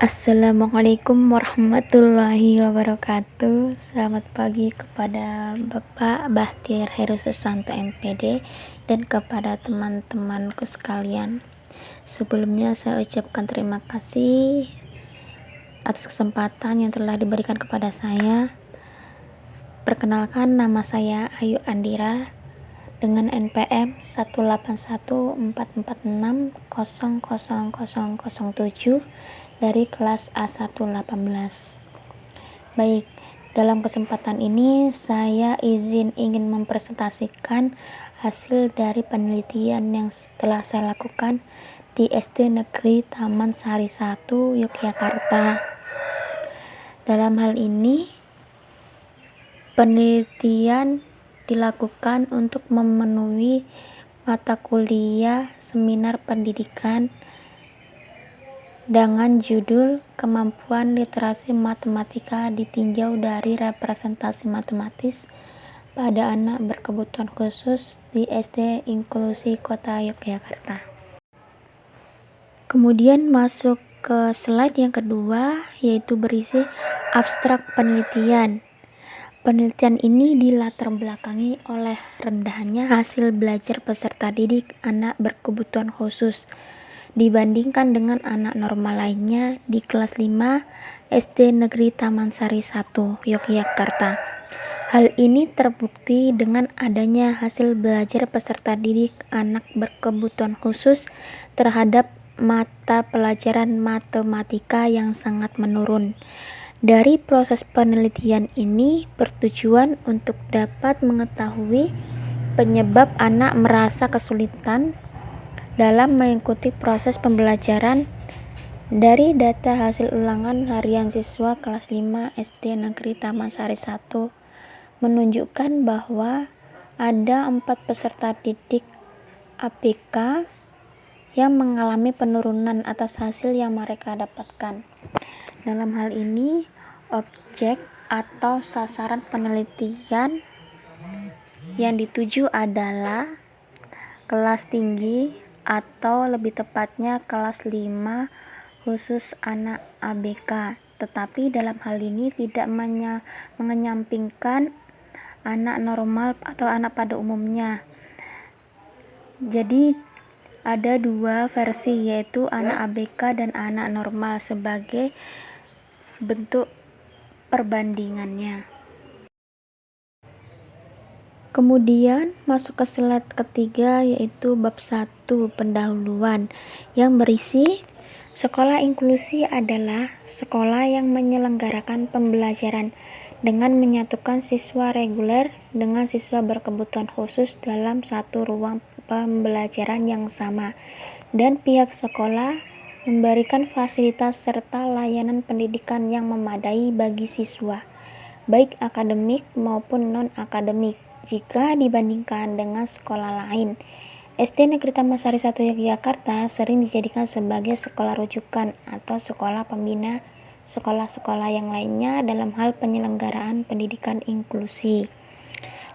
Assalamualaikum warahmatullahi wabarakatuh. Selamat pagi kepada Bapak Bahtiar Heru Susanto MPD dan kepada teman-temanku sekalian. Sebelumnya saya ucapkan terima kasih atas kesempatan yang telah diberikan kepada saya. Perkenalkan, nama saya Ayu Andira dengan NPM 18144600007 dari kelas A118. Baik, dalam kesempatan ini saya ingin mempresentasikan hasil dari penelitian yang telah saya lakukan di SD Negeri Taman Sari 1 Yogyakarta. Dalam hal ini penelitian dilakukan untuk memenuhi mata kuliah seminar pendidikan dengan judul Kemampuan Literasi Matematika ditinjau dari representasi matematis pada anak berkebutuhan khusus di SD Inklusi Kota Yogyakarta. Kemudian masuk ke slide yang kedua, yaitu berisi abstrak penelitian. Penelitian ini dilatar belakangi oleh rendahnya hasil belajar peserta didik anak berkebutuhan khusus dibandingkan dengan anak normal lainnya di kelas 5 SD Negeri Taman Sari 1 Yogyakarta. Hal ini terbukti dengan adanya hasil belajar peserta didik anak berkebutuhan khusus terhadap mata pelajaran matematika yang sangat menurun. Dari proses penelitian ini bertujuan untuk dapat mengetahui penyebab anak merasa kesulitan dalam mengikuti proses pembelajaran. Dari data hasil ulangan harian siswa kelas 5 SD Negeri Taman Sari 1 menunjukkan bahwa ada 4 peserta didik ABK yang mengalami penurunan atas hasil yang mereka dapatkan. Dalam hal ini, objek atau sasaran penelitian yang dituju adalah kelas tinggi atau lebih tepatnya kelas 5 khusus anak ABK. Tetapi dalam hal ini tidak menyampingkan anak normal atau anak pada umumnya. Jadi ada 2 versi, yaitu anak ABK dan anak normal sebagai bentuk perbandingannya. Kemudian masuk ke slide ketiga, yaitu bab 1 pendahuluan yang berisi sekolah inklusi adalah sekolah yang menyelenggarakan pembelajaran dengan menyatukan siswa reguler dengan siswa berkebutuhan khusus dalam satu ruang pembelajaran yang sama, dan pihak sekolah memberikan fasilitas serta layanan pendidikan yang memadai bagi siswa, baik akademik maupun non-akademik, jika dibandingkan dengan sekolah lain. SD Negeri Taman Sari 1 Yogyakarta sering dijadikan sebagai sekolah rujukan atau sekolah pembina sekolah-sekolah yang lainnya dalam hal penyelenggaraan pendidikan inklusi.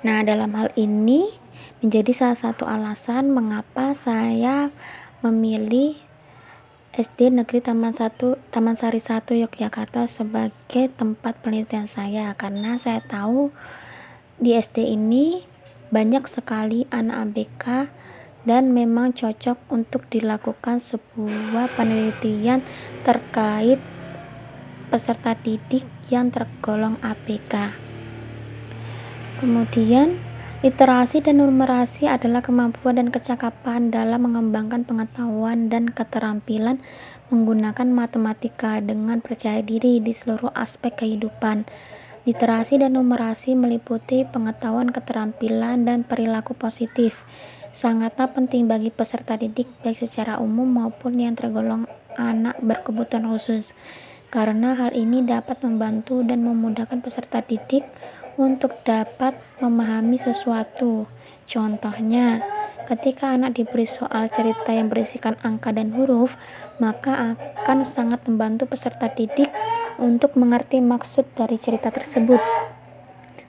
Nah, dalam hal ini menjadi salah satu alasan mengapa saya memilih SD Negeri Taman Sari 1 Yogyakarta sebagai tempat penelitian saya, karena saya tahu di SD ini banyak sekali anak ABK dan memang cocok untuk dilakukan sebuah penelitian terkait peserta didik yang tergolong ABK. Kemudian, literasi dan numerasi adalah kemampuan dan kecakapan dalam mengembangkan pengetahuan dan keterampilan menggunakan matematika dengan percaya diri di seluruh aspek kehidupan. Literasi dan numerasi meliputi pengetahuan, keterampilan, dan perilaku positif. Sangatlah penting bagi peserta didik baik secara umum maupun yang tergolong anak berkebutuhan khusus, karena hal ini dapat membantu dan memudahkan peserta didik untuk dapat memahami sesuatu. Contohnya, ketika anak diberi soal cerita yang berisikan angka dan huruf, maka akan sangat membantu peserta didik untuk mengerti maksud dari cerita tersebut.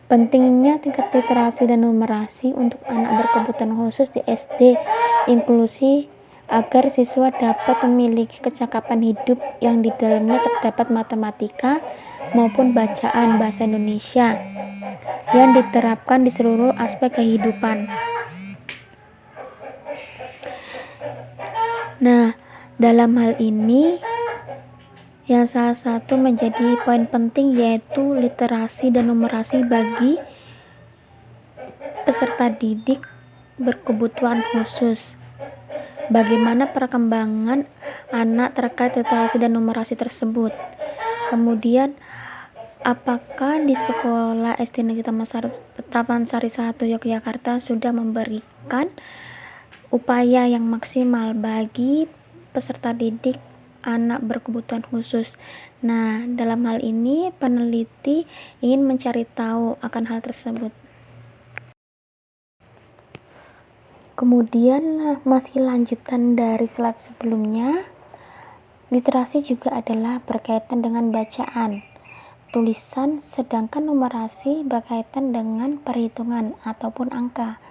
Pentingnya tingkat literasi dan numerasi untuk anak berkebutuhan khusus di SD inklusi agar siswa dapat memiliki kecakapan hidup yang di dalamnya terdapat matematika maupun bacaan bahasa Indonesia yang diterapkan di seluruh aspek kehidupan. Nah, dalam hal ini yang salah satu menjadi poin penting yaitu literasi dan numerasi bagi peserta didik berkebutuhan khusus. Bagaimana perkembangan anak terkait literasi dan numerasi tersebut. Kemudian, apakah di sekolah SD Negeri Taman Sari 1 Yogyakarta sudah memberikan upaya yang maksimal bagi peserta didik anak berkebutuhan khusus? Nah, dalam hal ini peneliti ingin mencari tahu akan hal tersebut. Kemudian masih lanjutan dari slide sebelumnya, literasi juga adalah berkaitan dengan bacaan, tulisan, sedangkan numerasi berkaitan dengan perhitungan ataupun angka.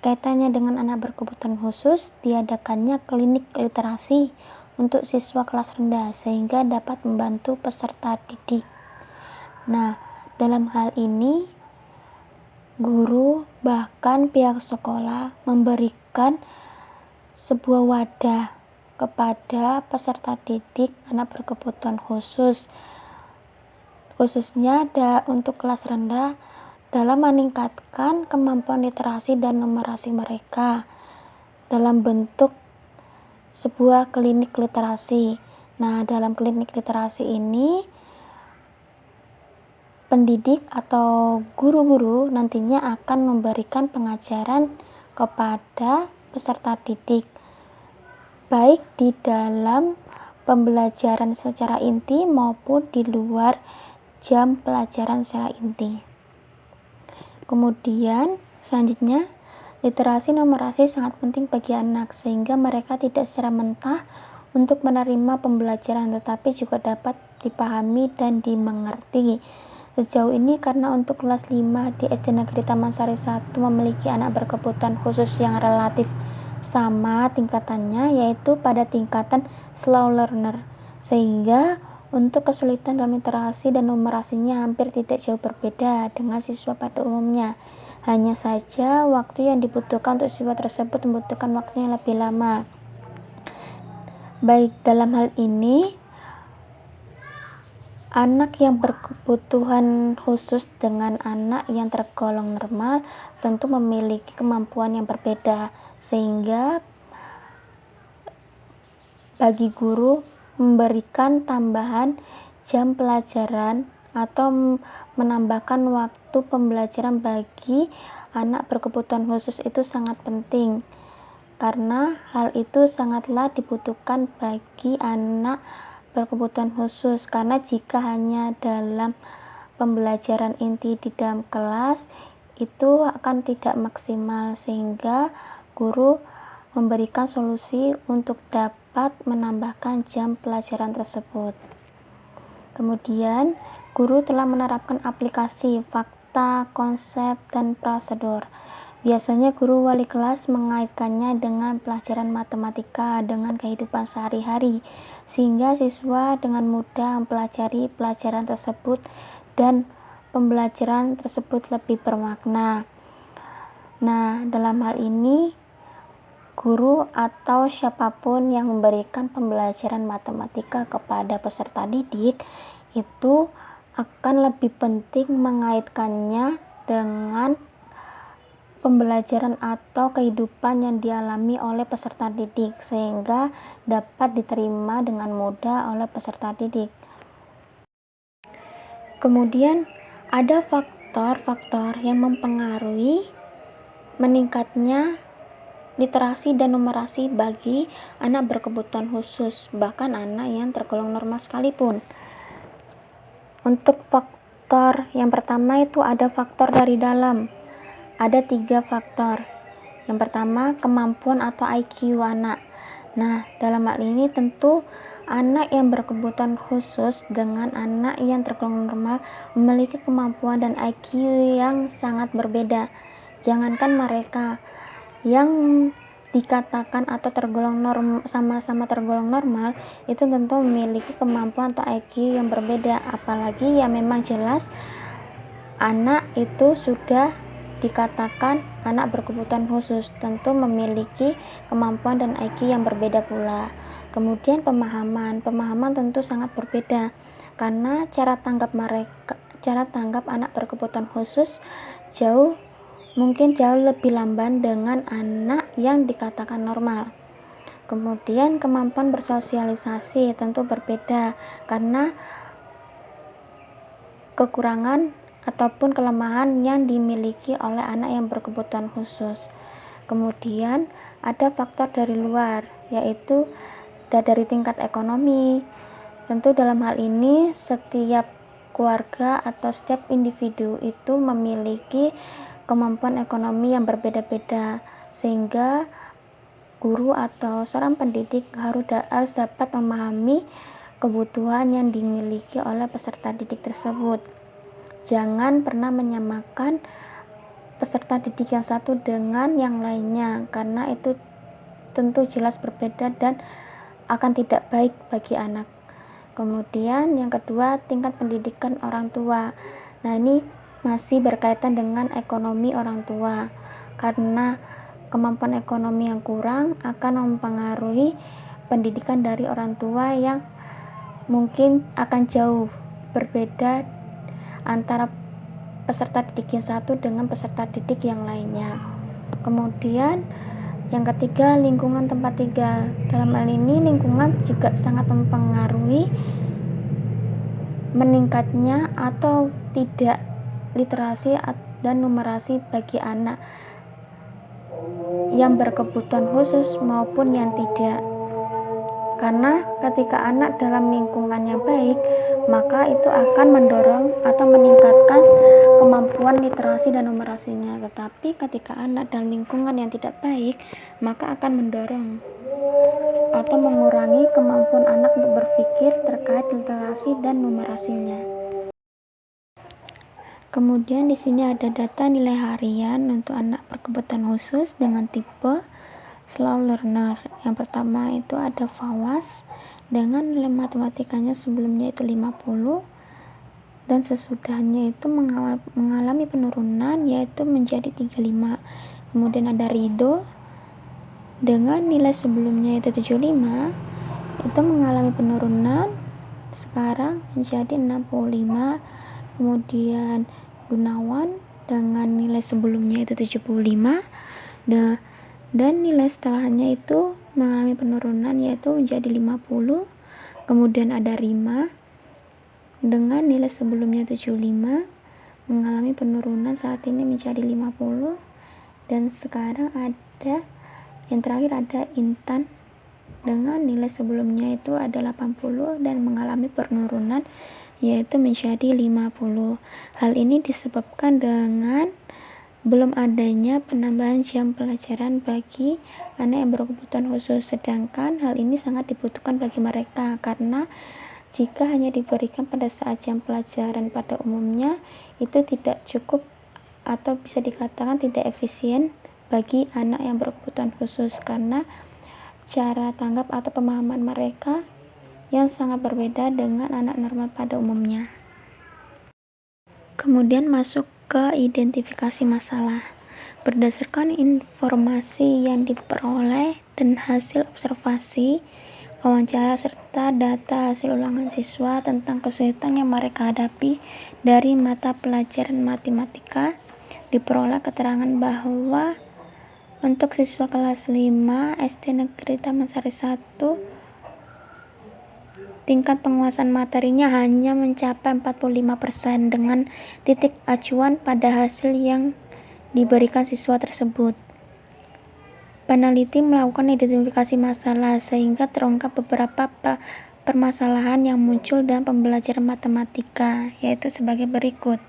Kaitannya dengan anak berkebutuhan khusus, diadakannya klinik literasi untuk siswa kelas rendah sehingga dapat membantu peserta didik. Nah, dalam hal ini guru bahkan pihak sekolah memberikan sebuah wadah kepada peserta didik anak berkebutuhan khusus, khususnya untuk kelas rendah, dalam meningkatkan kemampuan literasi dan numerasi mereka dalam bentuk sebuah klinik literasi. Nah, dalam klinik literasi ini pendidik atau guru-guru nantinya akan memberikan pengajaran kepada peserta didik, baik di dalam pembelajaran secara inti maupun di luar jam pelajaran secara inti. Kemudian selanjutnya, literasi numerasi sangat penting bagi anak sehingga mereka tidak secara mentah untuk menerima pembelajaran, tetapi juga dapat dipahami dan dimengerti. Sejauh ini karena untuk kelas 5 di SD Negeri Taman Sari 1 memiliki anak berkebutuhan khusus yang relatif sama tingkatannya, yaitu pada tingkatan slow learner, sehingga untuk kesulitan dalam literasi dan numerasinya hampir tidak jauh berbeda dengan siswa pada umumnya. Hanya saja waktu yang dibutuhkan untuk siswa tersebut membutuhkan waktu yang lebih lama. Baik, dalam hal ini anak yang berkebutuhan khusus dengan anak yang tergolong normal tentu memiliki kemampuan yang berbeda, sehingga bagi guru memberikan tambahan jam pelajaran atau menambahkan waktu pembelajaran bagi anak berkebutuhan khusus itu sangat penting, karena hal itu sangatlah dibutuhkan bagi anak berkebutuhan khusus, karena jika hanya dalam pembelajaran inti di dalam kelas itu akan tidak maksimal, sehingga guru memberikan solusi untuk dapat menambahkan jam pelajaran tersebut. Kemudian guru telah menerapkan aplikasi, fakta, konsep, dan prosedur. Biasanya guru wali kelas mengaitkannya dengan pelajaran matematika dengan kehidupan sehari-hari, sehingga siswa dengan mudah mempelajari pelajaran tersebut dan pembelajaran tersebut lebih bermakna. Nah, dalam hal ini guru atau siapapun yang memberikan pembelajaran matematika kepada peserta didik itu akan lebih penting mengaitkannya dengan pembelajaran atau kehidupan yang dialami oleh peserta didik sehingga dapat diterima dengan mudah oleh peserta didik. Kemudian ada faktor-faktor yang mempengaruhi meningkatnya literasi dan numerasi bagi anak berkebutuhan khusus, bahkan anak yang tergolong normal sekalipun. Untuk faktor yang pertama itu ada faktor dari dalam. Ada 3 faktor. Yang pertama, kemampuan atau IQ anak. Nah, dalam hal ini tentu anak yang berkebutuhan khusus dengan anak yang tergolong normal memiliki kemampuan dan IQ yang sangat berbeda. Jangankan mereka, yang dikatakan atau sama-sama tergolong normal, itu tentu memiliki kemampuan atau IQ yang berbeda. Apalagi ya memang jelas anak itu sudah dikatakan anak berkebutuhan khusus, tentu memiliki kemampuan dan IQ yang berbeda pula. Kemudian pemahaman tentu sangat berbeda, karena cara tanggap anak berkebutuhan khusus mungkin jauh lebih lamban dengan anak yang dikatakan normal. Kemudian kemampuan bersosialisasi tentu berbeda, karena kekurangan ataupun kelemahan yang dimiliki oleh anak yang berkebutuhan khusus. Kemudian ada faktor dari luar, yaitu dari tingkat ekonomi. Tentu dalam hal ini setiap keluarga atau setiap individu itu memiliki kemampuan ekonomi yang berbeda-beda, sehingga guru atau seorang pendidik harus dapat memahami kebutuhan yang dimiliki oleh peserta didik tersebut. Jangan pernah menyamakan peserta didik yang satu dengan yang lainnya, karena itu tentu jelas berbeda dan akan tidak baik bagi anak. Kemudian yang kedua, tingkat pendidikan orang tua. Nah, ini masih berkaitan dengan ekonomi orang tua, karena kemampuan ekonomi yang kurang akan mempengaruhi pendidikan dari orang tua yang mungkin akan jauh berbeda antara peserta didik yang satu dengan peserta didik yang lainnya. Kemudian yang ketiga, lingkungan tempat tinggal. Dalam hal ini lingkungan juga sangat mempengaruhi meningkatnya atau tidak literasi dan numerasi bagi anak yang berkebutuhan khusus maupun yang tidak. Karena ketika anak dalam lingkungan yang baik, maka itu akan mendorong atau meningkatkan kemampuan literasi dan numerasinya. Tetapi ketika anak dalam lingkungan yang tidak baik, maka akan mendorong atau mengurangi kemampuan anak untuk berpikir terkait literasi dan numerasinya. Kemudian di sini ada data nilai harian untuk anak berkebutuhan khusus dengan tipe slow learner. Yang pertama itu ada Fawaz dengan nilai matematikanya sebelumnya itu 50 dan sesudahnya itu mengalami penurunan yaitu menjadi 35. Kemudian ada Rido dengan nilai sebelumnya itu 75, itu mengalami penurunan sekarang menjadi 65. Kemudian Gunawan dengan nilai sebelumnya itu 75 dan nilai setelahnya itu mengalami penurunan yaitu menjadi 50. Kemudian ada Rima dengan nilai sebelumnya 75 mengalami penurunan saat ini menjadi 50, dan sekarang ada yang terakhir ada Intan dengan nilai sebelumnya itu ada 80 dan mengalami penurunan yaitu menjadi 50. Hal ini disebabkan dengan belum adanya penambahan jam pelajaran bagi anak yang berkebutuhan khusus, sedangkan hal ini sangat dibutuhkan bagi mereka, karena jika hanya diberikan pada saat jam pelajaran pada umumnya itu tidak cukup atau bisa dikatakan tidak efisien bagi anak yang berkebutuhan khusus, karena cara tanggap atau pemahaman mereka yang sangat berbeda dengan anak normal pada umumnya. Kemudian masuk ke identifikasi masalah. Berdasarkan informasi yang diperoleh dan hasil observasi, wawancara serta data hasil ulangan siswa tentang kesulitan yang mereka hadapi dari mata pelajaran matematika, diperoleh keterangan bahwa untuk siswa kelas 5 SD Negeri Taman Sari 1, tingkat penguasaan materinya hanya mencapai 45% dengan titik acuan pada hasil yang diberikan siswa tersebut. Peneliti melakukan identifikasi masalah sehingga terungkap beberapa permasalahan yang muncul dalam pembelajaran matematika, yaitu sebagai berikut.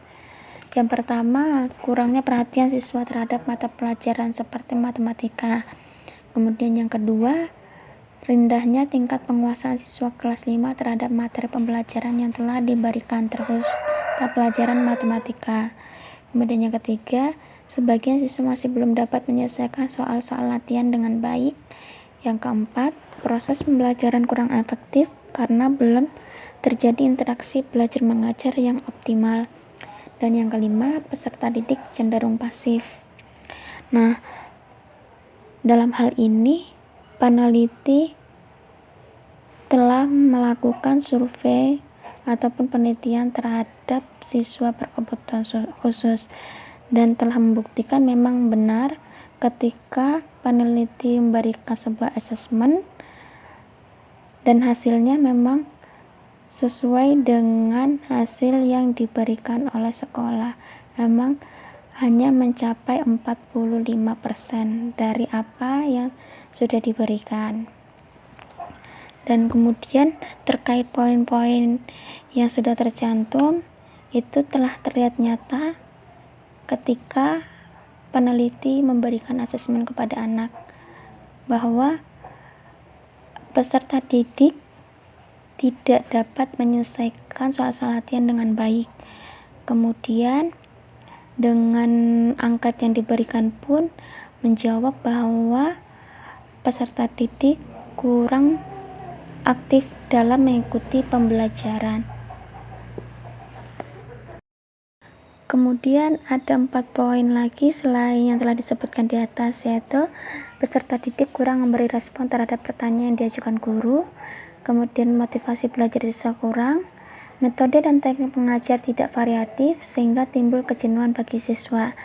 Yang pertama, kurangnya perhatian siswa terhadap mata pelajaran seperti matematika. Kemudian yang kedua, rendahnya tingkat penguasaan siswa kelas 5 terhadap materi pembelajaran yang telah diberikan terkhusus pelajaran matematika. Kemudian yang ketiga, sebagian siswa masih belum dapat menyelesaikan soal-soal latihan dengan baik. Yang keempat, proses pembelajaran kurang efektif karena belum terjadi interaksi belajar mengajar yang optimal. Dan yang kelima, peserta didik cenderung pasif. Nah, dalam hal ini peneliti telah melakukan survei ataupun penelitian terhadap siswa berkebutuhan khusus dan telah membuktikan memang benar ketika peneliti memberikan sebuah asesmen dan hasilnya memang sesuai dengan hasil yang diberikan oleh sekolah. Memang hanya mencapai 45% dari apa yang sudah diberikan. Dan kemudian terkait poin-poin yang sudah tercantum itu telah terlihat nyata ketika peneliti memberikan asesmen kepada anak bahwa peserta didik tidak dapat menyelesaikan soal-soal latihan dengan baik. Kemudian dengan angkat yang diberikan pun menjawab bahwa peserta didik kurang aktif dalam mengikuti pembelajaran. Kemudian ada 4 poin lagi selain yang telah disebutkan di atas, yaitu peserta didik kurang memberi respon terhadap pertanyaan yang diajukan guru, kemudian motivasi belajar siswa kurang, metode dan teknik pengajar tidak variatif sehingga timbul kejenuhan bagi siswa,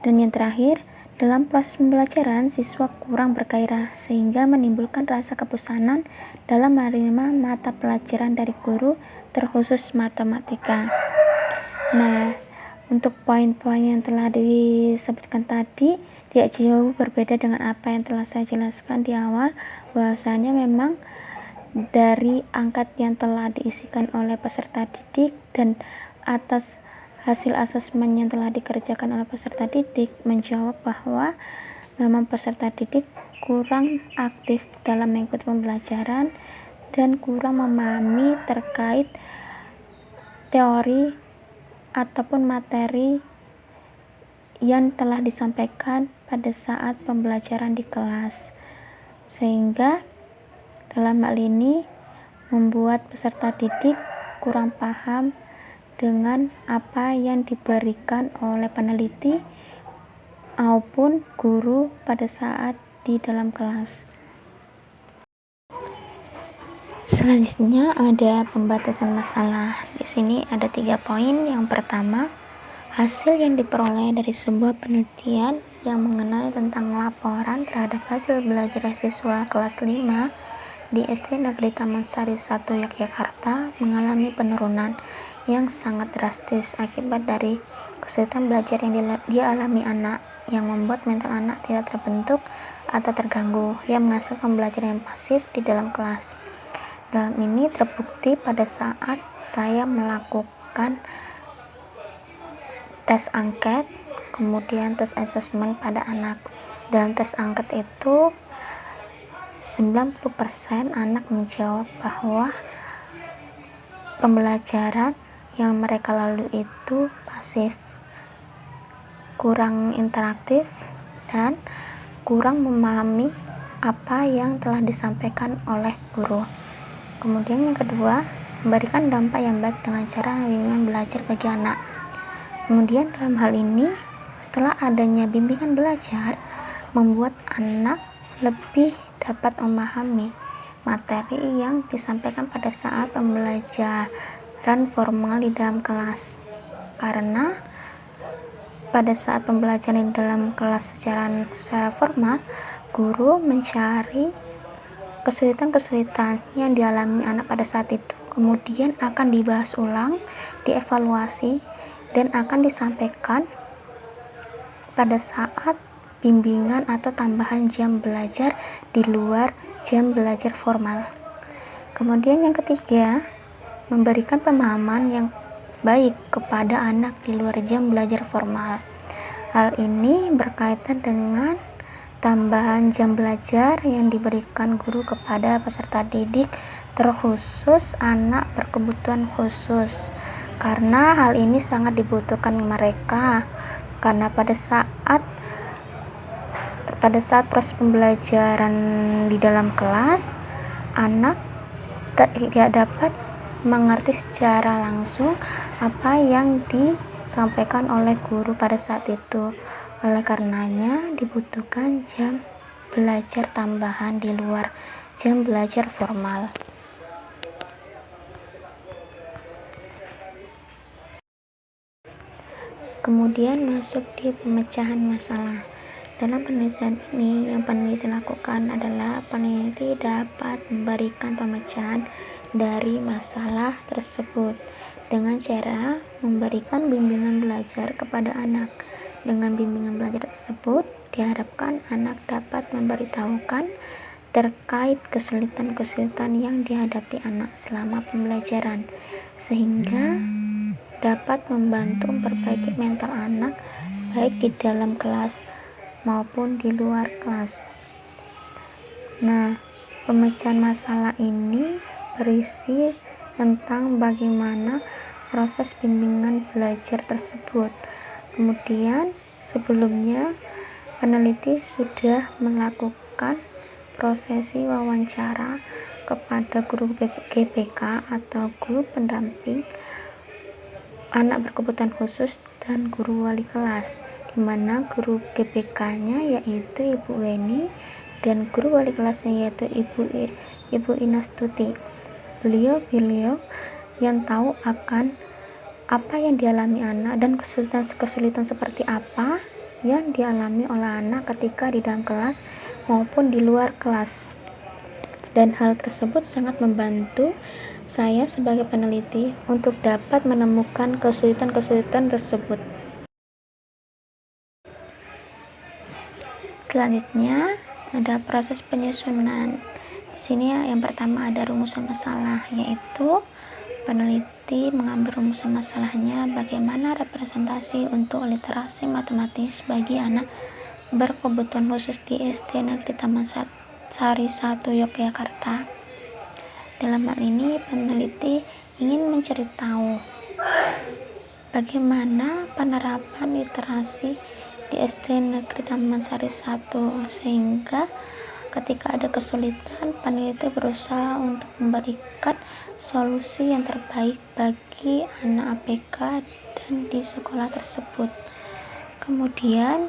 dan yang terakhir, dalam proses pembelajaran, siswa kurang bergairah sehingga menimbulkan rasa kebosanan dalam menerima mata pelajaran dari guru, terkhusus matematika. Nah, untuk poin-poin yang telah disebutkan tadi tidak jauh berbeda dengan apa yang telah saya jelaskan di awal, bahwasanya memang dari angkat yang telah diisikan oleh peserta didik dan atas hasil asesmen yang telah dikerjakan oleh peserta didik menjawab bahwa memang peserta didik kurang aktif dalam mengikuti pembelajaran dan kurang memahami terkait teori ataupun materi yang telah disampaikan pada saat pembelajaran di kelas, sehingga dalam hal ini membuat peserta didik kurang paham dengan apa yang diberikan oleh peneliti maupun guru pada saat di dalam kelas. Selanjutnya ada pembatasan masalah. Di sini ada 3 poin. Yang pertama, hasil yang diperoleh dari sebuah penelitian yang mengenai tentang laporan terhadap hasil belajar siswa kelas 5 di SD Negeri Taman Sari 1 Yogyakarta mengalami penurunan yang sangat drastis akibat dari kesulitan belajar yang dialami anak, yang membuat mental anak tidak terbentuk atau terganggu, yang menghasilkan pembelajaran yang pasif di dalam kelas. Dalam ini terbukti pada saat saya melakukan tes angket, kemudian tes asesmen pada anak. Dalam tes angket itu 90% anak menjawab bahwa pembelajaran yang mereka lalui itu pasif, kurang interaktif, dan kurang memahami apa yang telah disampaikan oleh guru. Kemudian yang kedua, memberikan dampak yang baik dengan cara bimbingan belajar bagi anak. Kemudian dalam hal ini, setelah adanya bimbingan belajar, membuat anak lebih dapat memahami materi yang disampaikan pada saat pembelajaran formal di dalam kelas, karena pada saat pembelajaran di dalam kelas secara formal, guru mencari kesulitan-kesulitan yang dialami anak pada saat itu, kemudian akan dibahas ulang, dievaluasi, dan akan disampaikan pada saat bimbingan atau tambahan jam belajar di luar jam belajar formal. Kemudian yang ketiga, memberikan pemahaman yang baik kepada anak di luar jam belajar formal. Hal ini berkaitan dengan tambahan jam belajar yang diberikan guru kepada peserta didik, terkhusus anak berkebutuhan khusus, karena hal ini sangat dibutuhkan mereka, karena pada saat proses pembelajaran di dalam kelas, anak tidak dapat mengerti secara langsung apa yang disampaikan oleh guru pada saat itu. Oleh karenanya dibutuhkan jam belajar tambahan di luar jam belajar formal. Kemudian masuk di pemecahan masalah. Dalam penelitian ini, yang peneliti lakukan adalah peneliti dapat memberikan pemecahan dari masalah tersebut dengan cara memberikan bimbingan belajar kepada anak. Dengan bimbingan belajar tersebut, diharapkan anak dapat memberitahukan terkait kesulitan-kesulitan yang dihadapi anak selama pembelajaran, sehingga dapat membantu memperbaiki mental anak baik di dalam kelas maupun di luar kelas. Nah, pemecahan masalah ini berisi tentang bagaimana proses bimbingan belajar tersebut. Kemudian sebelumnya peneliti sudah melakukan prosesi wawancara kepada guru GPK atau guru pendamping anak berkebutuhan khusus dan guru wali kelas, di mana guru GPK-nya yaitu Ibu Weni dan guru wali kelasnya yaitu Ibu Inastuti. Beliau yang tahu akan apa yang dialami anak dan kesulitan seperti apa yang dialami oleh anak ketika di dalam kelas maupun di luar kelas. Dan hal tersebut sangat membantu saya sebagai peneliti untuk dapat menemukan kesulitan-kesulitan tersebut. Selanjutnya ada proses penyusunan. Di sini yang pertama ada rumusan masalah, yaitu peneliti mengambil rumusan masalahnya bagaimana representasi untuk literasi matematis bagi anak berkebutuhan khusus di SD Negeri Taman Sari 1 Yogyakarta. Dalam hal ini peneliti ingin mencari tahu bagaimana penerapan literasi di SD Negeri Taman Sari 1, sehingga ketika ada kesulitan peneliti berusaha untuk memberikan solusi yang terbaik bagi anak ABK dan di sekolah tersebut. Kemudian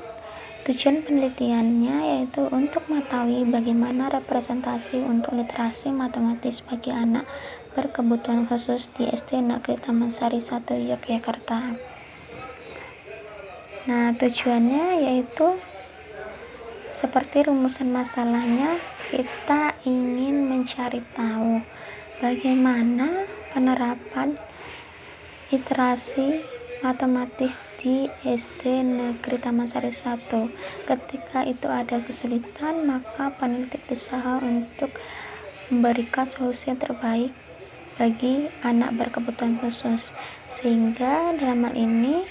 tujuan penelitiannya yaitu untuk mengetahui bagaimana representasi untuk literasi matematis bagi anak berkebutuhan khusus di SD Negeri Taman Sari 1 Yogyakarta. Nah, tujuannya yaitu seperti rumusan masalahnya, kita ingin mencari tahu bagaimana penerapan literasi matematis di SD Negeri Taman Sari 1. Ketika itu ada kesulitan, maka peneliti berusaha untuk memberikan solusi yang terbaik bagi anak berkebutuhan khusus, sehingga dalam hal ini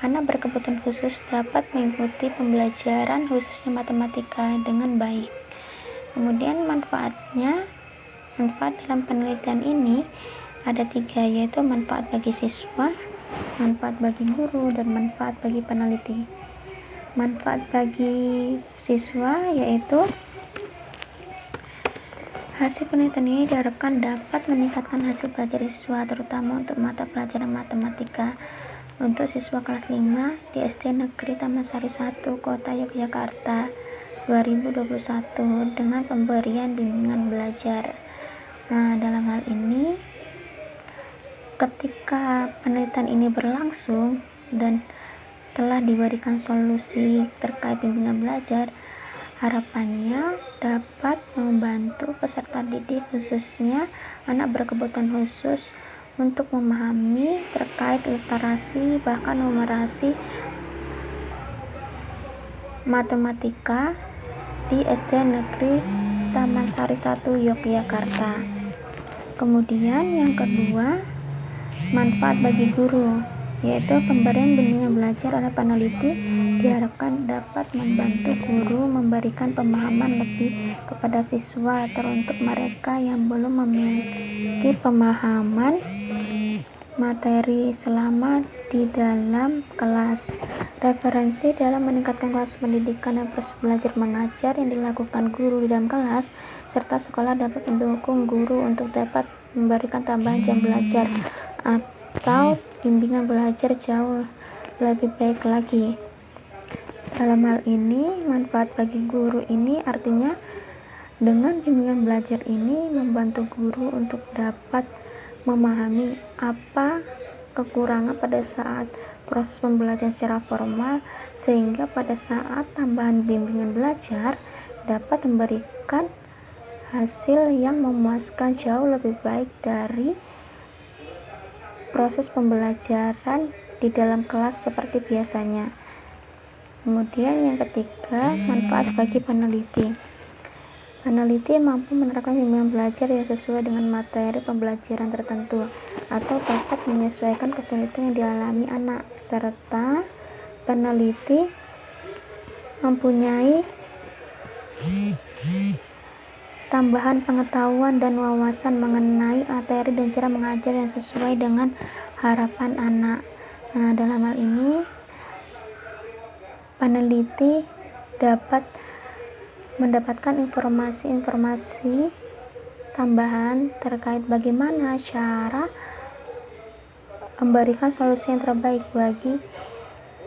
anak berkebutuhan khusus dapat mengikuti pembelajaran khususnya matematika dengan baik. Kemudian manfaat dalam penelitian ini ada 3, yaitu manfaat bagi siswa, manfaat bagi guru, dan manfaat bagi peneliti. Manfaat bagi siswa yaitu hasil penelitian ini diharapkan dapat meningkatkan hasil belajar siswa, terutama untuk mata pelajaran matematika untuk siswa kelas 5 di SD Negeri Taman Sari 1 Kota Yogyakarta 2021 dengan pemberian bimbingan belajar. Nah, dalam hal ini ketika penelitian ini berlangsung dan telah diberikan solusi terkait bimbingan belajar, harapannya dapat membantu peserta didik khususnya anak berkebutuhan khusus untuk memahami terkait literasi bahkan numerasi matematika di SD Negeri Taman Sari 1 Yogyakarta. Kemudian yang kedua, manfaat bagi guru, yaitu pemberian bimbingan belajar oleh peneliti diharapkan dapat membantu guru memberikan pemahaman lebih kepada siswa, teruntuk mereka yang belum memiliki pemahaman materi selama di dalam kelas. Referensi dalam meningkatkan kualitas pendidikan dan proses belajar mengajar yang dilakukan guru di dalam kelas, serta sekolah dapat mendukung guru untuk dapat memberikan tambahan jam belajar atau bimbingan belajar jauh lebih baik lagi. Dalam hal ini, manfaat bagi guru ini artinya dengan bimbingan belajar ini membantu guru untuk dapat memahami apa kekurangan pada saat proses pembelajaran secara formal, sehingga pada saat tambahan bimbingan belajar dapat memberikan hasil yang memuaskan jauh lebih baik dari proses pembelajaran di dalam kelas seperti biasanya. Kemudian yang ketiga, manfaat bagi peneliti. Peneliti mampu menerapkan bimbingan belajar yang sesuai dengan materi pembelajaran tertentu atau dapat menyesuaikan kesulitan yang dialami anak, serta peneliti mempunyai tambahan pengetahuan dan wawasan mengenai materi dan cara mengajar yang sesuai dengan harapan anak. Nah, dalam hal ini peneliti dapat mendapatkan informasi-informasi tambahan terkait bagaimana cara memberikan solusi yang terbaik bagi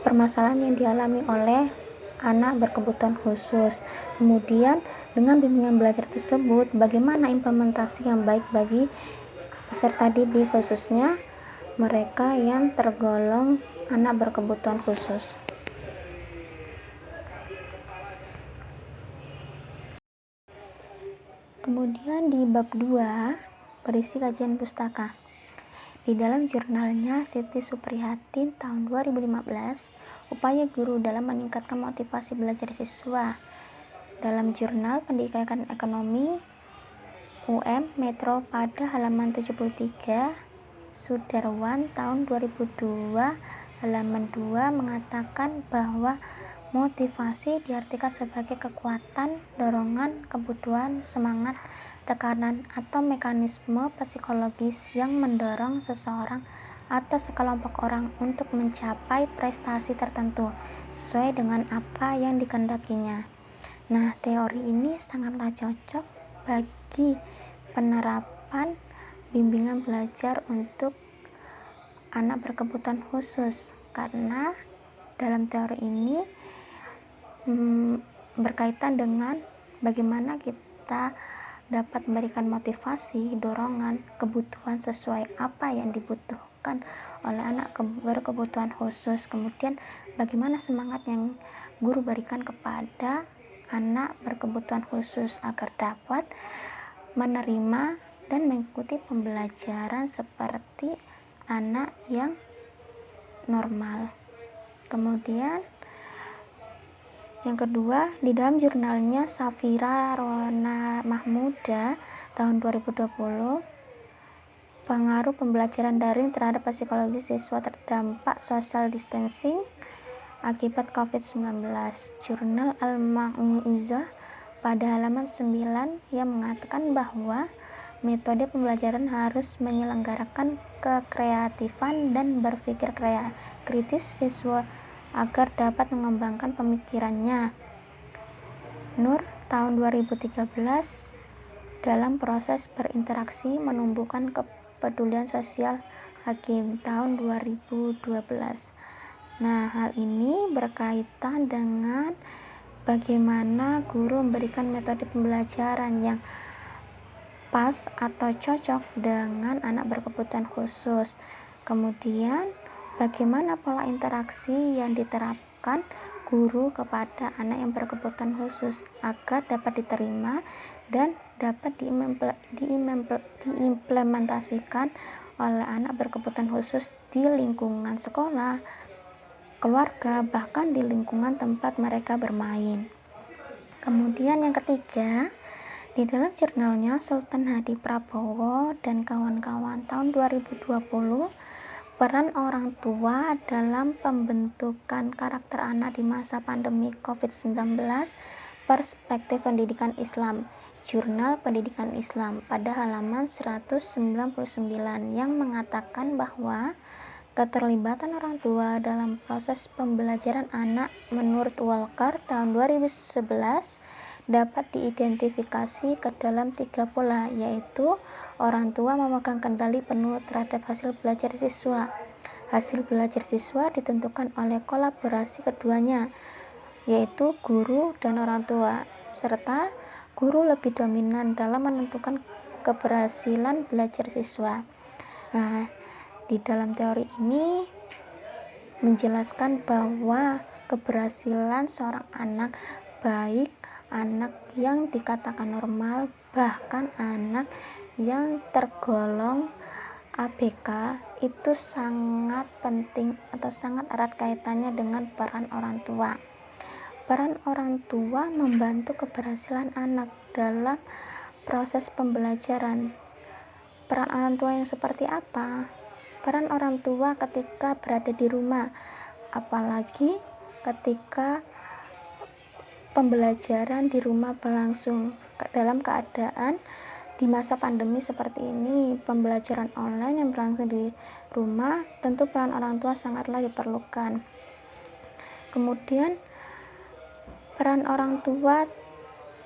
permasalahan yang dialami oleh anak berkebutuhan khusus. Kemudian dengan bimbingan belajar tersebut, bagaimana implementasi yang baik bagi peserta didik, khususnya mereka yang tergolong anak berkebutuhan khusus. Kemudian di bab 2 berisi kajian pustaka. Di dalam jurnalnya Siti Suprihatin tahun 2015, upaya guru dalam meningkatkan motivasi belajar siswa. Dalam jurnal Pendidikan Ekonomi UM Metro pada halaman 73, Sudarwan tahun 2002 halaman 2 mengatakan bahwa motivasi diartikan sebagai kekuatan, dorongan, kebutuhan, semangat, tekanan, atau mekanisme psikologis yang mendorong seseorang atau sekelompok orang untuk mencapai prestasi tertentu sesuai dengan apa yang dikehendakinya. Nah, teori ini sangatlah cocok bagi penerapan bimbingan belajar untuk anak berkebutuhan khusus, karena dalam teori ini berkaitan dengan bagaimana kita dapat memberikan motivasi, dorongan, kebutuhan sesuai apa yang dibutuhkan oleh anak berkebutuhan khusus. Kemudian bagaimana semangat yang guru berikan kepada anak berkebutuhan khusus agar dapat menerima dan mengikuti pembelajaran seperti anak yang normal. Kemudian yang kedua, di dalam jurnalnya Safira Rona Mahmuda tahun 2020, pengaruh pembelajaran daring terhadap psikologi siswa terdampak social distancing akibat COVID-19. Jurnal Al-Mau'izah pada halaman 9 yang mengatakan bahwa metode pembelajaran harus menyelenggarakan kekreatifan dan berpikir kritis siswa agar dapat mengembangkan pemikirannya. Nur tahun 2013 dalam proses berinteraksi menumbuhkan kepedulian sosial Hakim tahun 2012. Nah, hal ini berkaitan dengan bagaimana guru memberikan metode pembelajaran yang pas atau cocok dengan anak berkebutuhan khusus. Kemudian bagaimana pola interaksi yang diterapkan guru kepada anak yang berkebutuhan khusus agar dapat diterima dan dapat diimplementasikan oleh anak berkebutuhan khusus di lingkungan sekolah, keluarga, bahkan di lingkungan tempat mereka bermain. Kemudian yang ketiga, di dalam jurnalnya Sultan Hadi Prabowo dan kawan-kawan tahun 2020, peran orang tua dalam pembentukan karakter anak di masa pandemi COVID-19, perspektif pendidikan Islam, Jurnal Pendidikan Islam pada halaman 199 yang mengatakan bahwa keterlibatan orang tua dalam proses pembelajaran anak menurut Walker tahun 2011 dapat diidentifikasi ke dalam 3 pola, yaitu orang tua memegang kendali penuh terhadap hasil belajar siswa. Hasil belajar siswa ditentukan oleh kolaborasi keduanya, yaitu guru dan orang tua, serta guru lebih dominan dalam menentukan keberhasilan belajar siswa. Nah, di dalam teori ini menjelaskan bahwa keberhasilan seorang anak, baik anak yang dikatakan normal, bahkan anak yang tergolong ABK, itu sangat penting atau sangat erat kaitannya dengan peran orang tua. Peran orang tua membantu keberhasilan anak dalam proses pembelajaran. Peran orang tua yang seperti apa? Peran orang tua ketika berada di rumah, apalagi ketika pembelajaran di rumah berlangsung dalam keadaan di masa pandemi seperti ini, pembelajaran online yang berlangsung di rumah, tentu peran orang tua sangatlah diperlukan. Kemudian peran orang tua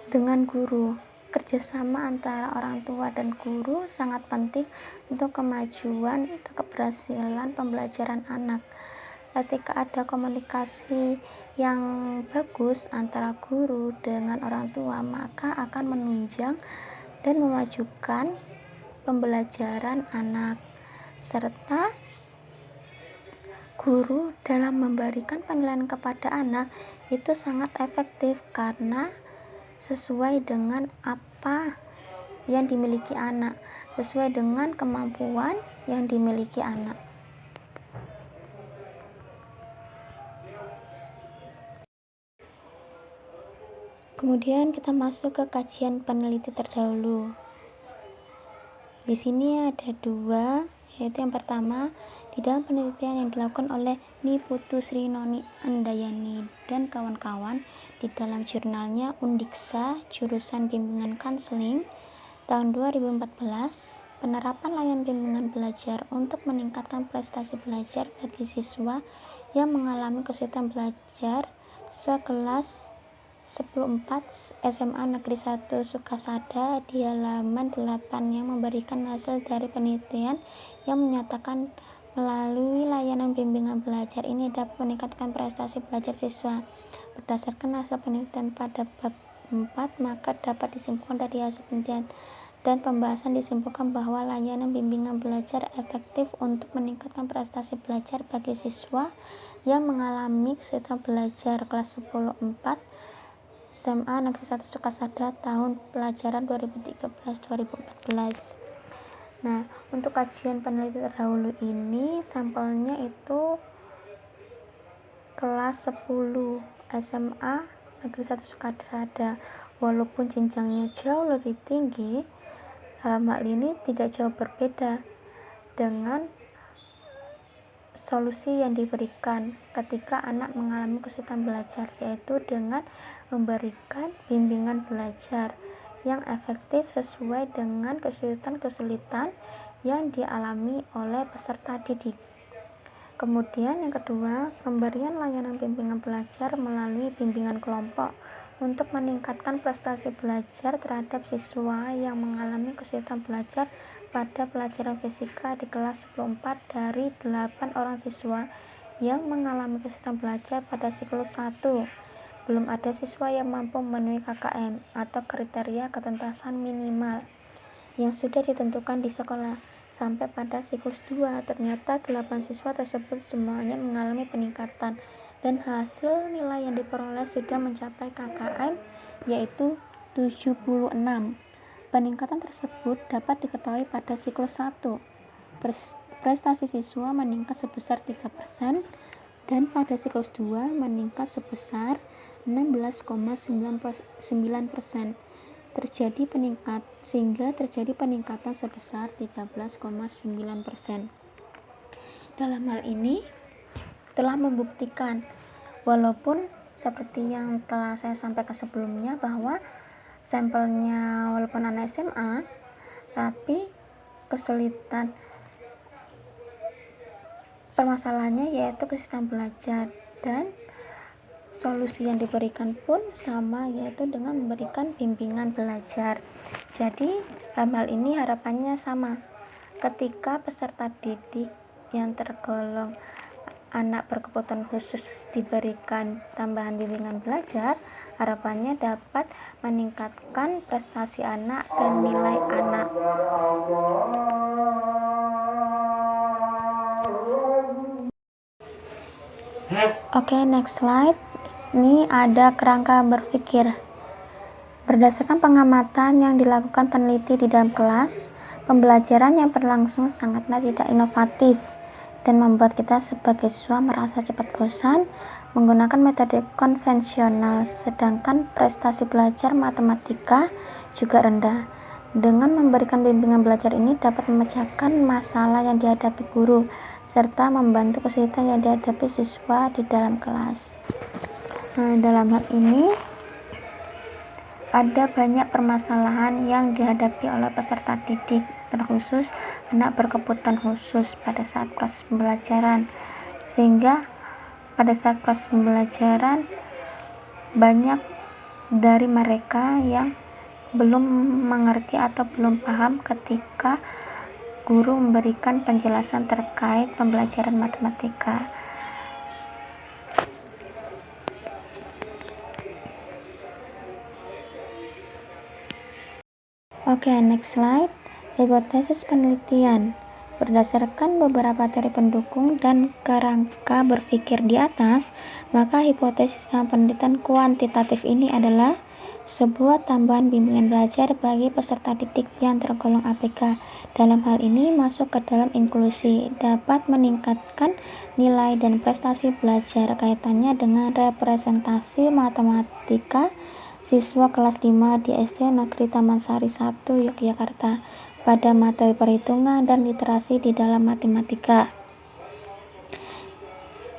dengan guru, kerjasama antara orang tua dan guru sangat penting untuk kemajuan atau keberhasilan pembelajaran anak. Ketika ada komunikasi yang bagus antara guru dengan orang tua, maka akan menunjang dan memajukan pembelajaran anak, serta guru dalam memberikan penilaian kepada anak itu sangat efektif karena sesuai dengan apa yang dimiliki anak, sesuai dengan kemampuan yang dimiliki anak. Kemudian kita masuk ke kajian peneliti terdahulu. Di sini ada 2, yaitu yang pertama, di dalam penelitian yang dilakukan oleh Niputu Sri Noni Andayani dan kawan-kawan di dalam jurnalnya Undiksa jurusan bimbingan konseling tahun 2014, penerapan layanan bimbingan belajar untuk meningkatkan prestasi belajar bagi siswa yang mengalami kesulitan belajar siswa kelas 10-4 SMA Negeri 1 Sukasada di halaman 8 yang memberikan hasil dari penelitian yang menyatakan melalui layanan bimbingan belajar ini dapat meningkatkan prestasi belajar siswa. Berdasarkan hasil penelitian pada bab 4, maka dapat disimpulkan dari hasil penelitian dan pembahasan disimpulkan bahwa layanan bimbingan belajar efektif untuk meningkatkan prestasi belajar bagi siswa yang mengalami kesulitan belajar kelas 10-4 SMA Negeri 1 Sukasada tahun pelajaran 2013-2014. Nah, untuk kajian peneliti terdahulu ini sampelnya itu kelas 10 SMA Negeri 1 Sukasada. Walaupun jenjangnya jauh lebih tinggi, dalam hal ini tidak jauh berbeda dengan solusi yang diberikan ketika anak mengalami kesulitan belajar, yaitu dengan memberikan bimbingan belajar yang efektif sesuai dengan kesulitan-kesulitan yang dialami oleh peserta didik. Kemudian yang kedua, pemberian layanan bimbingan belajar melalui bimbingan kelompok untuk meningkatkan prestasi belajar terhadap siswa yang mengalami kesulitan belajar pada pelajaran fisika di kelas 10-4 dari 8 orang siswa yang mengalami kesulitan belajar pada siklus 1. Belum ada siswa yang mampu memenuhi KKM atau kriteria ketuntasan minimal yang sudah ditentukan di sekolah. Sampai pada siklus 2, ternyata 8 siswa tersebut semuanya mengalami peningkatan dan hasil nilai yang diperoleh sudah mencapai KKM, yaitu 76. Peningkatan tersebut dapat diketahui pada siklus 1. Prestasi siswa meningkat sebesar 3% dan pada siklus 2 meningkat sebesar 16,9%. Sehingga terjadi peningkatan sebesar 13,9%. Dalam hal ini telah membuktikan, walaupun seperti yang telah saya sampaikan sebelumnya, bahwa sampelnya walaupun anak SMA, tapi kesulitan permasalahannya yaitu kesulitan belajar, dan solusi yang diberikan pun sama, yaitu dengan memberikan bimbingan belajar. Jadi dalam hal ini harapannya sama, ketika peserta didik yang tergolong anak berkebutuhan khusus diberikan tambahan bimbingan belajar, harapannya dapat meningkatkan prestasi anak dan nilai anak. Oke, next slide. Ini ada kerangka berpikir. Berdasarkan pengamatan yang dilakukan peneliti di dalam kelas, pembelajaran yang berlangsung sangatlah tidak inovatif dan membuat kita sebagai siswa merasa cepat bosan menggunakan metode konvensional, sedangkan prestasi belajar matematika juga rendah. Dengan memberikan bimbingan belajar ini dapat memecahkan masalah yang dihadapi guru serta membantu kesulitan yang dihadapi siswa di dalam kelas. Dalam hal ini ada banyak permasalahan yang dihadapi oleh peserta didik, terkhusus anak berkebutuhan khusus pada saat proses pembelajaran, sehingga pada saat proses pembelajaran banyak dari mereka yang belum mengerti atau belum paham ketika guru memberikan penjelasan terkait pembelajaran matematika. Oke, next slide. Hipotesis penelitian. Berdasarkan beberapa teori pendukung dan kerangka berpikir di atas, maka hipotesis dalam penelitian kuantitatif ini adalah sebuah tambahan bimbingan belajar bagi peserta didik yang tergolong ABK. Dalam hal ini masuk ke dalam inklusi, dapat meningkatkan nilai dan prestasi belajar. Kaitannya dengan representasi matematika siswa kelas 5 di SD Negeri Taman Sari 1 Yogyakarta pada materi perhitungan dan literasi di dalam matematika.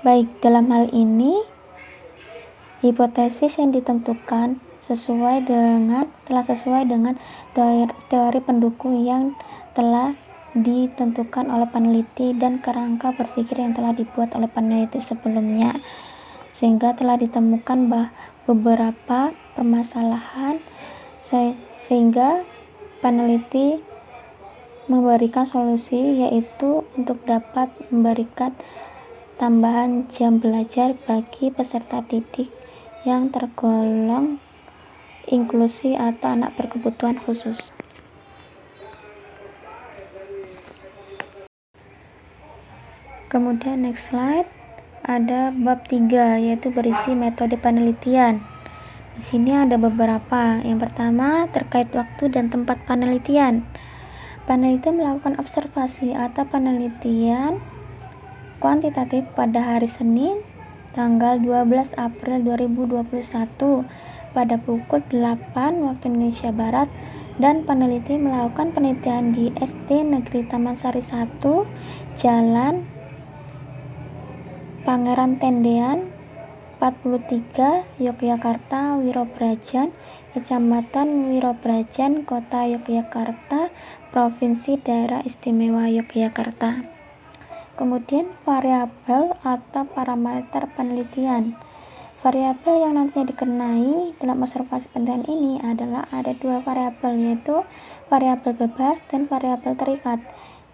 Baik, dalam hal ini hipotesis yang ditentukan telah sesuai dengan teori pendukung yang telah ditentukan oleh peneliti dan kerangka berpikir yang telah dibuat oleh peneliti sebelumnya, sehingga telah ditemukan beberapa permasalahan sehingga peneliti memberikan solusi, yaitu untuk dapat memberikan tambahan jam belajar bagi peserta didik yang tergolong inklusi atau anak berkebutuhan khusus. Kemudian next slide, ada bab 3 yaitu berisi metode penelitian. Di sini ada beberapa. Yang pertama terkait waktu dan tempat penelitian. Peneliti melakukan observasi atau penelitian kuantitatif pada hari Senin tanggal 12 April 2021 pada pukul 8 waktu Indonesia Barat, dan peneliti melakukan penelitian di SD Negeri Taman Sari 1, Jalan Pangeran Tendean 43, Yogyakarta, Wirobrajan, Kecamatan Wirobrajan, Kota Yogyakarta, Provinsi Daerah Istimewa Yogyakarta. Kemudian variabel atau parameter penelitian. Variabel yang nantinya dikenai dalam observasi penelitian ini adalah ada dua variabel, yaitu variabel bebas dan variabel terikat,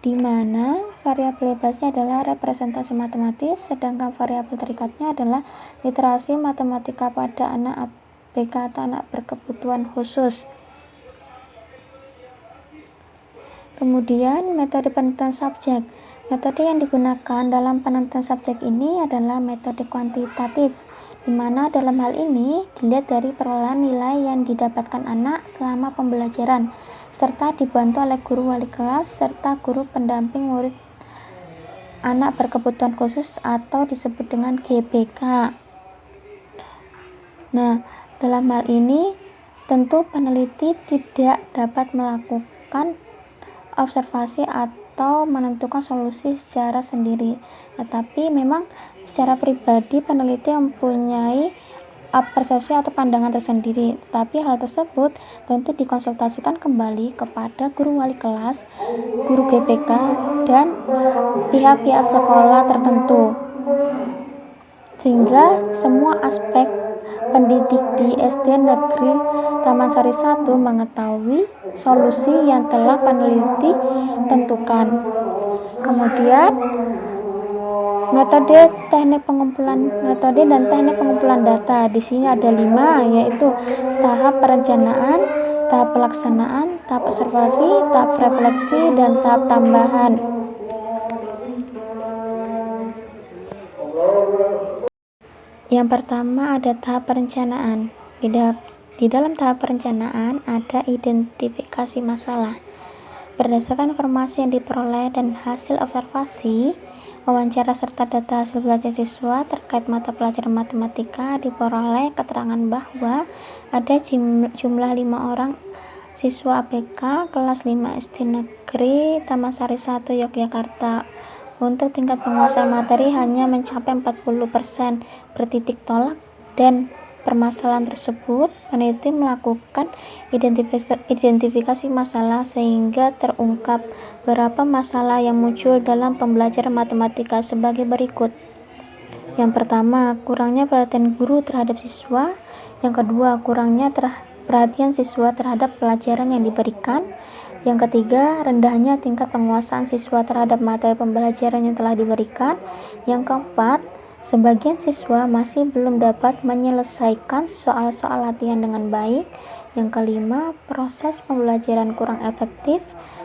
di mana variabel bebasnya adalah representasi matematis, sedangkan variabel terikatnya adalah literasi matematika pada anak ABK atau anak berkebutuhan khusus. Kemudian metode penentuan subjek. Metode yang digunakan dalam penentuan subjek ini adalah metode kuantitatif, di mana dalam hal ini dilihat dari perolehan nilai yang didapatkan anak selama pembelajaran, serta dibantu oleh guru wali kelas serta guru pendamping murid anak berkebutuhan khusus atau disebut dengan GBK. Nah, dalam hal ini tentu peneliti tidak dapat melakukan observasi atau menentukan solusi secara sendiri, tetapi memang secara pribadi peneliti mempunyai up persepsi atau pandangan tersendiri, tetapi hal tersebut tentu dikonsultasikan kembali kepada guru wali kelas, guru GPK, dan pihak-pihak sekolah tertentu, sehingga semua aspek pendidik di SD Negeri Taman Sari 1 mengetahui solusi yang telah peneliti tentukan. Kemudian metode dan teknik pengumpulan data. Di sini ada 5, yaitu tahap perencanaan, tahap pelaksanaan, tahap observasi, tahap refleksi, dan tahap tambahan. Yang pertama ada tahap perencanaan. Di dalam tahap perencanaan ada identifikasi masalah. Berdasarkan informasi yang diperoleh dan hasil observasi, wawancara serta data hasil belajar siswa terkait mata pelajaran matematika, diperoleh keterangan bahwa ada jumlah 5 orang siswa ABK kelas 5 SD Negeri Taman Sari 1 Yogyakarta. Untuk tingkat penguasaan materi hanya mencapai 40%, bertitik tolak, dan permasalahan tersebut peneliti melakukan identifikasi masalah sehingga terungkap beberapa masalah yang muncul dalam pembelajaran matematika sebagai berikut. Yang pertama, kurangnya perhatian guru terhadap siswa. Yang kedua, kurangnya perhatian siswa terhadap pelajaran yang diberikan. Yang ketiga, rendahnya tingkat penguasaan siswa terhadap materi pembelajaran yang telah diberikan. Yang keempat, sebagian siswa masih belum dapat menyelesaikan soal-soal latihan dengan baik. Yang kelima, proses pembelajaran kurang efektif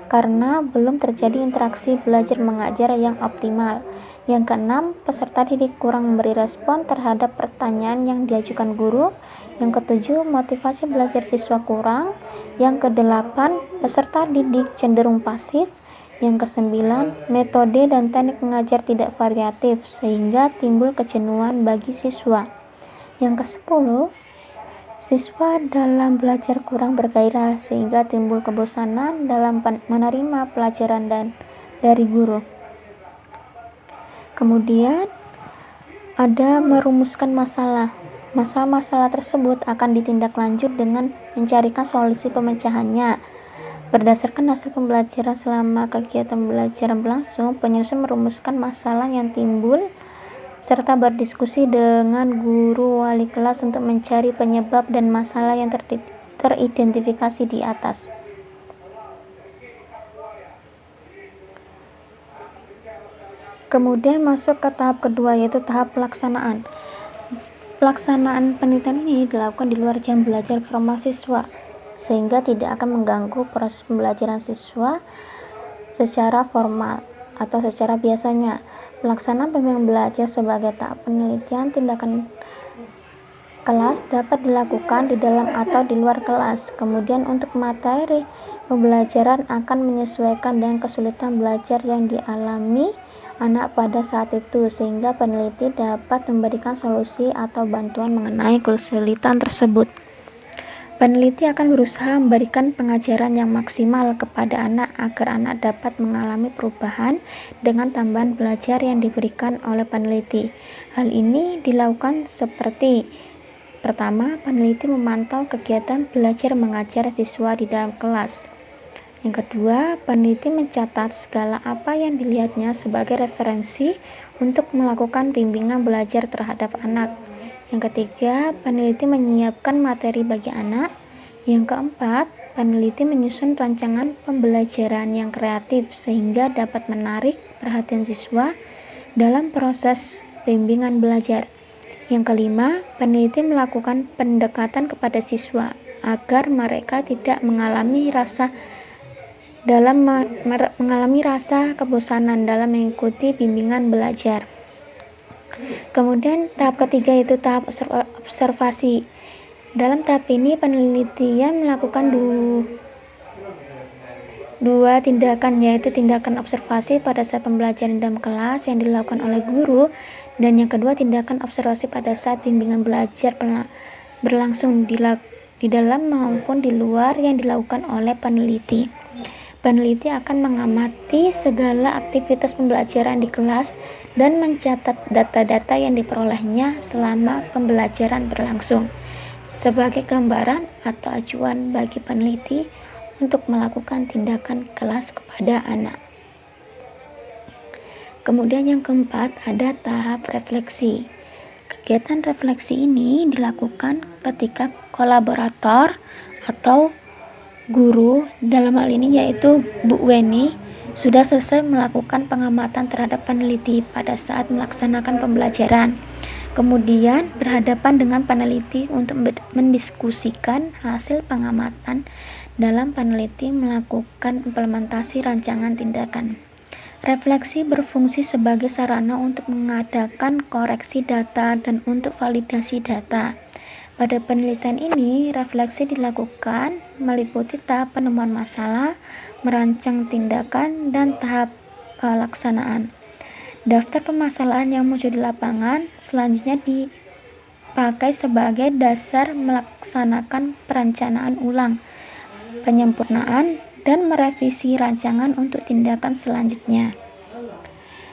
karena belum terjadi interaksi belajar mengajar yang optimal. Yang keenam, peserta didik kurang memberi respon terhadap pertanyaan yang diajukan guru. Yang ketujuh, motivasi belajar siswa kurang. Yang kedelapan, peserta didik cenderung pasif. Yang kesembilan, metode dan teknik mengajar tidak variatif sehingga timbul kejenuhan bagi siswa. Yang kesepuluh, siswa dalam belajar kurang bergairah sehingga timbul kebosanan dalam menerima pelajaran dari guru. Kemudian ada merumuskan masalah. Masalah-masalah tersebut akan ditindaklanjut dengan mencarikan solusi pemecahannya. Berdasarkan hasil pembelajaran selama kegiatan belajaran berlangsung, penyusun merumuskan masalah yang timbul serta berdiskusi dengan guru wali kelas untuk mencari penyebab dan masalah yang teridentifikasi di atas. Kemudian masuk ke tahap kedua, yaitu tahap pelaksanaan. Pelaksanaan penelitian ini dilakukan di luar jam belajar formal siswa, sehingga tidak akan mengganggu proses pembelajaran siswa secara formal atau secara biasanya. Pelaksanaan pembimbingan belajar sebagai tahap penelitian tindakan kelas dapat dilakukan di dalam atau di luar kelas. Kemudian untuk materi pembelajaran akan menyesuaikan dengan kesulitan belajar yang dialami anak pada saat itu, sehingga peneliti dapat memberikan solusi atau bantuan mengenai kesulitan tersebut. Peneliti akan berusaha memberikan pengajaran yang maksimal kepada anak agar anak dapat mengalami perubahan dengan tambahan belajar yang diberikan oleh peneliti. Hal ini dilakukan seperti: pertama, peneliti memantau kegiatan belajar mengajar siswa di dalam kelas. Yang kedua, peneliti mencatat segala apa yang dilihatnya sebagai referensi untuk melakukan bimbingan belajar terhadap anak. Yang ketiga, peneliti menyiapkan materi bagi anak. Yang keempat, peneliti menyusun rancangan pembelajaran yang kreatif sehingga dapat menarik perhatian siswa dalam proses bimbingan belajar. Yang kelima, peneliti melakukan pendekatan kepada siswa agar mereka tidak mengalami rasa kebosanan dalam mengikuti bimbingan belajar. Kemudian tahap ketiga yaitu tahap observasi. Dalam tahap ini penelitian melakukan dua tindakan, yaitu tindakan observasi pada saat pembelajaran dalam kelas yang dilakukan oleh guru, dan yang kedua tindakan observasi pada saat bimbingan belajar berlangsung di dalam maupun di luar yang dilakukan oleh peneliti. Peneliti akan mengamati segala aktivitas pembelajaran di kelas dan mencatat data-data yang diperolehnya selama pembelajaran berlangsung sebagai gambaran atau acuan bagi peneliti untuk melakukan tindakan kelas kepada anak. Kemudian yang keempat, ada tahap refleksi. Kegiatan refleksi ini dilakukan ketika kolaborator atau guru, dalam hal ini yaitu Bu Weni, sudah selesai melakukan pengamatan terhadap peneliti pada saat melaksanakan pembelajaran. Kemudian berhadapan dengan peneliti untuk mendiskusikan hasil pengamatan dalam peneliti melakukan implementasi rancangan tindakan. Refleksi berfungsi sebagai sarana untuk mengadakan koreksi data dan untuk validasi data. Pada penelitian ini, refleksi dilakukan meliputi tahap penemuan masalah, merancang tindakan, dan tahap pelaksanaan. Daftar permasalahan yang muncul di lapangan selanjutnya dipakai sebagai dasar melaksanakan perencanaan ulang, penyempurnaan, dan merevisi rancangan untuk tindakan selanjutnya.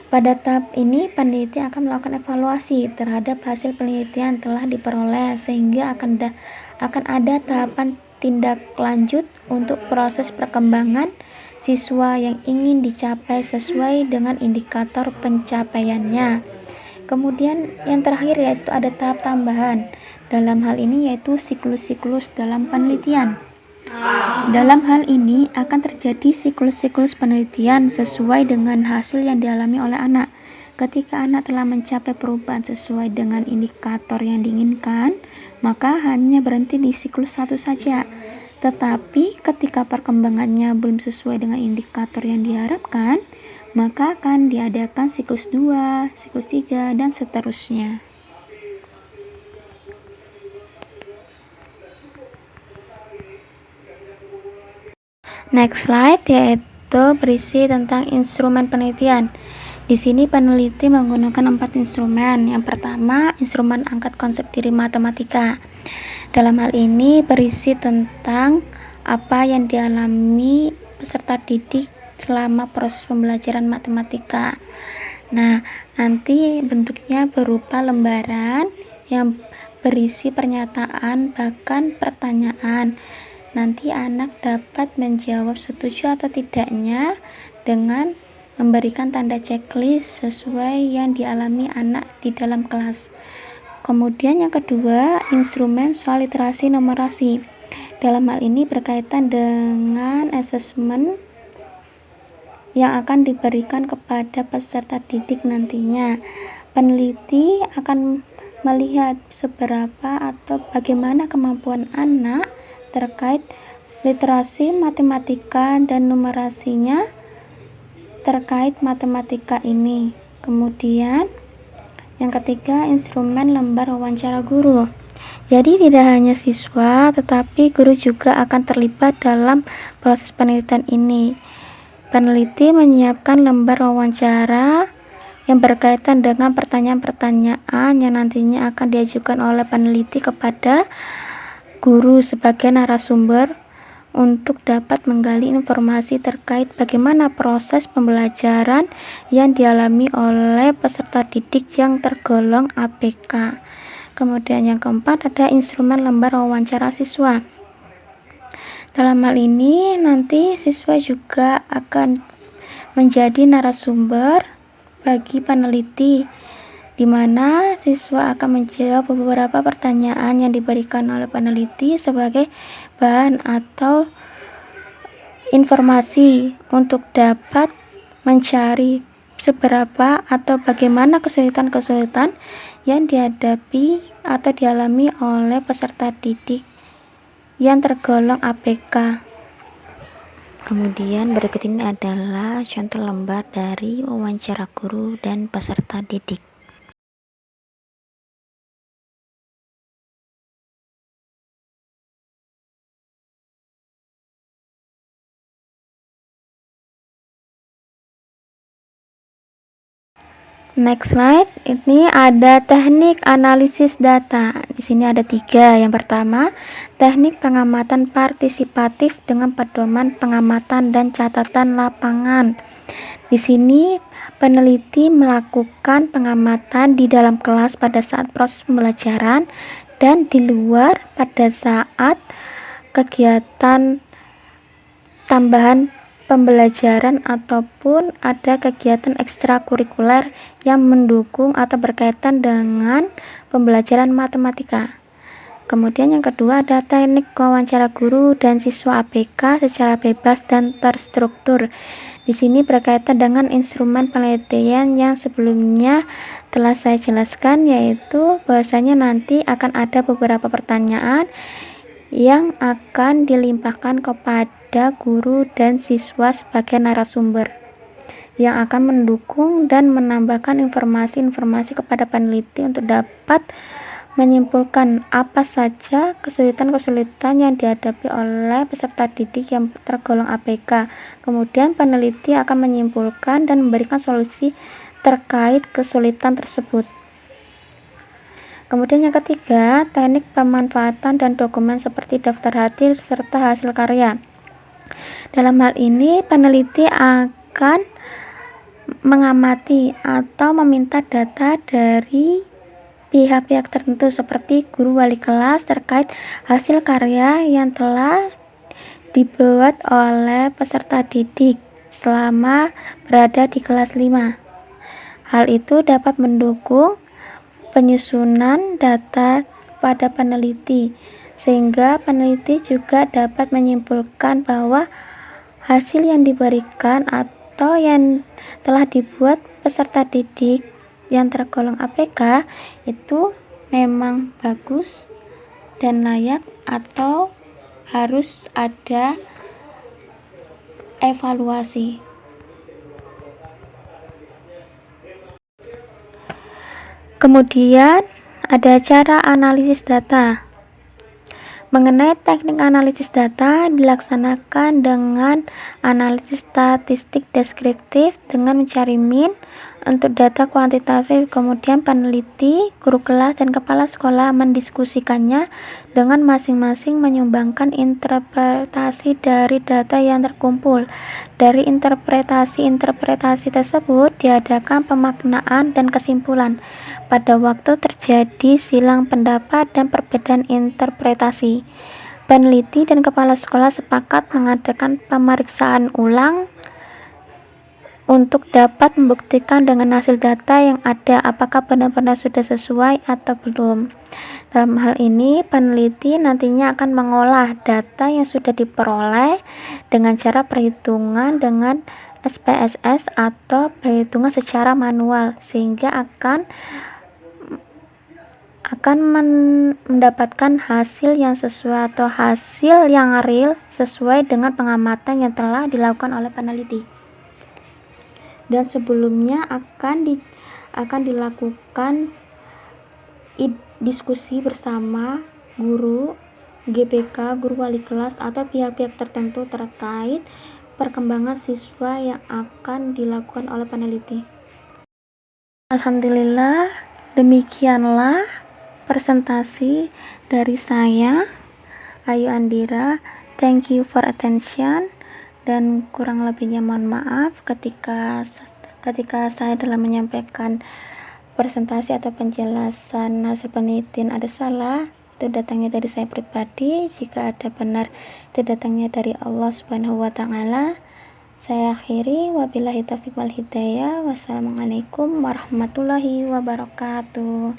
Pada tahap ini, peneliti akan melakukan evaluasi terhadap hasil penelitian telah diperoleh sehingga akan ada tahapan tindak lanjut untuk proses perkembangan siswa yang ingin dicapai sesuai dengan indikator pencapaiannya. Kemudian yang terakhir yaitu ada tahap tambahan. Dalam hal ini yaitu siklus-siklus dalam penelitian. Dalam hal ini akan terjadi siklus-siklus penelitian sesuai dengan hasil yang dialami oleh anak. Ketika anak telah mencapai perubahan sesuai dengan indikator yang diinginkan, maka hanya berhenti di siklus 1 saja. Tetapi ketika perkembangannya belum sesuai dengan indikator yang diharapkan, maka akan diadakan siklus 2, siklus 3, dan seterusnya. Next slide yaitu berisi tentang instrumen penelitian. Di sini peneliti menggunakan 4 instrumen. Yang pertama, instrumen angkat konsep diri matematika. Dalam hal ini berisi tentang apa yang dialami peserta didik selama proses pembelajaran matematika. Nah, nanti bentuknya berupa lembaran yang berisi pernyataan bahkan pertanyaan. Nanti anak dapat menjawab setuju atau tidaknya dengan memberikan tanda checklist sesuai yang dialami anak di dalam kelas. Kemudian yang kedua, instrumen soal literasi numerasi. Dalam hal ini berkaitan dengan asesmen yang akan diberikan kepada peserta didik nantinya. Peneliti akan melihat seberapa atau bagaimana kemampuan anak terkait literasi matematika dan numerasinya terkait matematika ini. Kemudian yang ketiga, instrumen lembar wawancara guru. Jadi tidak hanya siswa tetapi guru juga akan terlibat dalam proses penelitian ini. Peneliti menyiapkan lembar wawancara yang berkaitan dengan pertanyaan-pertanyaan yang nantinya akan diajukan oleh peneliti kepada guru sebagai narasumber untuk dapat menggali informasi terkait bagaimana proses pembelajaran yang dialami oleh peserta didik yang tergolong ABK. Kemudian yang keempat ada instrumen lembar wawancara siswa. Dalam hal ini nanti siswa juga akan menjadi narasumber bagi peneliti, di mana siswa akan menjawab beberapa pertanyaan yang diberikan oleh peneliti sebagai bahan atau informasi untuk dapat mencari seberapa atau bagaimana kesulitan-kesulitan yang dihadapi atau dialami oleh peserta didik yang tergolong ABK. Kemudian berikut ini adalah contoh lembar dari wawancara guru dan peserta didik. Next slide, ini ada teknik analisis data. Di sini ada 3. Yang pertama, teknik pengamatan partisipatif dengan pedoman pengamatan dan catatan lapangan. Di sini peneliti melakukan pengamatan di dalam kelas pada saat proses pembelajaran dan di luar pada saat kegiatan tambahan pembelajaran ataupun ada kegiatan ekstrakurikuler yang mendukung atau berkaitan dengan pembelajaran matematika. Kemudian yang kedua ada teknik wawancara guru dan siswa ABK secara bebas dan terstruktur. Di sini berkaitan dengan instrumen penelitian yang sebelumnya telah saya jelaskan, yaitu bahwasanya nanti akan ada beberapa pertanyaan yang akan dilimpahkan kepada guru dan siswa sebagai narasumber yang akan mendukung dan menambahkan informasi-informasi kepada peneliti untuk dapat menyimpulkan apa saja kesulitan-kesulitan yang dihadapi oleh peserta didik yang tergolong ABK. Kemudian peneliti akan menyimpulkan dan memberikan solusi terkait kesulitan tersebut. Kemudian yang ketiga, teknik pemanfaatan dan dokumen seperti daftar hadir serta hasil karya. Dalam hal ini, peneliti akan mengamati atau meminta data dari pihak-pihak tertentu seperti guru wali kelas terkait hasil karya yang telah dibuat oleh peserta didik selama berada di kelas 5. Hal itu dapat mendukung penyusunan data pada peneliti, sehingga peneliti juga dapat menyimpulkan bahwa hasil yang diberikan atau yang telah dibuat peserta didik yang tergolong ABK itu memang bagus dan layak atau harus ada evaluasi. Kemudian ada cara analisis data. Mengenai teknik analisis data dilaksanakan dengan analisis statistik deskriptif dengan mencari mean untuk data kuantitatif. Kemudian peneliti, guru kelas, dan kepala sekolah mendiskusikannya dengan masing-masing menyumbangkan interpretasi dari data yang terkumpul. Dari interpretasi tersebut diadakan pemaknaan dan kesimpulan. Pada waktu terjadi silang pendapat dan perbedaan interpretasi, peneliti dan kepala sekolah sepakat mengadakan pemeriksaan ulang untuk dapat membuktikan dengan hasil data yang ada apakah benar-benar sudah sesuai atau belum. Dalam hal ini, peneliti nantinya akan mengolah data yang sudah diperoleh dengan cara perhitungan dengan SPSS atau perhitungan secara manual, sehingga akan mendapatkan hasil yang sesuai atau hasil yang real sesuai dengan pengamatan yang telah dilakukan oleh peneliti. Dan sebelumnya akan dilakukan diskusi bersama guru, GPK, guru wali kelas atau pihak-pihak tertentu terkait perkembangan siswa yang akan dilakukan oleh peneliti. Alhamdulillah, demikianlah presentasi dari saya, Ayu Andira. Thank you for attention, dan kurang lebihnya mohon maaf ketika saya dalam menyampaikan presentasi atau penjelasan hasil penelitian ada salah, itu datangnya dari saya pribadi. Jika ada benar, itu datangnya dari Allah Subhanahu wa Ta'ala. Saya akhiri, wabillahi taufiq wal hidayah. Wassalamualaikum warahmatullahi wabarakatuh.